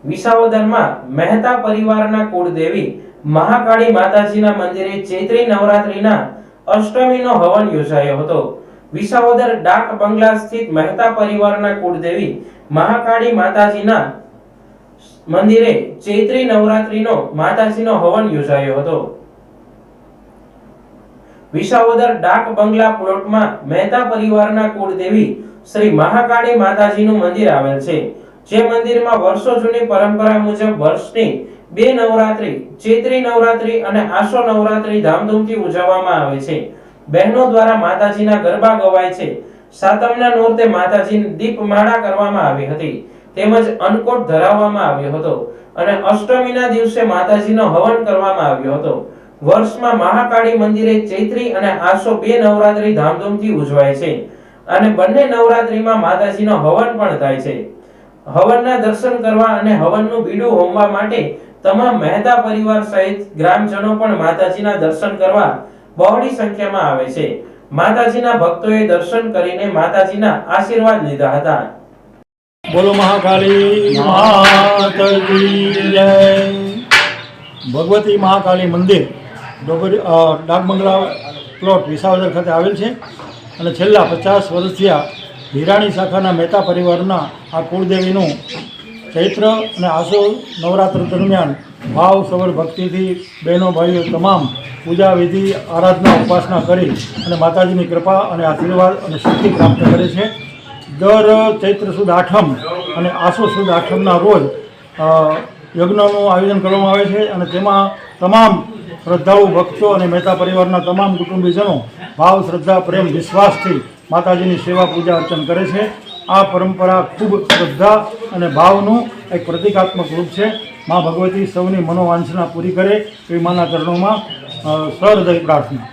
વિસાવદરમાં મહેતા પરિવારના કુળદેવી મહાકાળી માતાજીના મંદિરે ચૈત્રી નવરાત્રિના અષ્ટમીનો હવન યોજાયો હતો। વિસાવદર ડાક બંગલા સ્થિત મહેતા પરિવારના કુળદેવી મહાકાળી માતાજીના મંદિરે ચૈત્રી નવરાત્રિનો માતાજીનો હવન યોજાયો હતો। વિસાવદર ડાક બંગલા પ્લોટમાં મહેતા પરિવારના કુળદેવી શ્રી મહાકાળી માતાજીનું મંદિર આવેલ છે, જે મંદિરમાં વર્ષો જૂની પરંપરા મુજબ વર્ષની બે નવરાત્રી ચૈત્રી નવરાત્રી અને આસો નવરાત્રી ધામધૂમથી ઉજવવામાં આવે છે। બહેનો દ્વારા માતાજીના ગરબા ગવાય છે। સાતમના નોરતે માતાજીની દીપમાળા કરવામાં આવી હતી, તેમજ અન્નકોટ ધરાવવામાં આવ્યો હતો અને અષ્ટમીના દિવસે માતાજીનો હવન કરવામાં આવ્યો હતો। વર્ષમાં મહાકાળી મંદિરે ચૈત્રી અને આસો બે નવરાત્રી ધામધૂમથી ઉજવાય છે અને બંને નવરાત્રીમાં માતાજીનો હવન પણ થાય છે। હવનના દર્શન કરવા અને હવનનું બીડું હોમવા માટે તમામ મહેતા પરિવાર સહિત ગ્રામજનો પણ માતાજીના દર્શન કરવા બહોળી સંખ્યામાં આવે છે। માતાજીના ભક્તોએ દર્શન કરીને માતાજીના આશીર્વાદ લીધા હતા। બોલો મહાકાળી માત કી જય। ભગવતી મહાકાળી મંદિર ડાક બંગલા પ્લોટ વિસાવદર ખાતે આવેલ છે અને છેલ્લા 50 વર્ષથી આ હિરાણી શાખાના મહેતા પરિવારના આ કુળદેવીનું ચૈત્ર અને આસો નવરાત્ર દરમિયાન ભાવ સબર ભક્તિથી બહેનો ભાઈઓ તમામ પૂજા વિધિ આરાધના ઉપાસના કરી અને માતાજીની કૃપા અને આશીર્વાદ અને શક્તિ પ્રાપ્ત કરે છે। દર ચૈત્ર સુદ આઠમ અને આસો સુદ આઠમના રોજ યજ્ઞનું આયોજન કરવામાં આવે છે અને તેમાં તમામ શ્રદ્ધાળુ ભક્તો અને મહેતા પરિવારના તમામ કુટુંબીજનો ભાવ શ્રદ્ધા પ્રેમ વિશ્વાસથી માતાજીની સેવા પૂજા અર્ચન કરે છે। આ પરંપરા ખૂબ શ્રદ્ધા અને ભાવનું એક પ્રતિકાત્મક રૂપ છે। મા ભગવતી સૌની મનોવાંછના પૂરી કરે એવી માના ચરણોમાં સહૃદય પ્રાર્થના।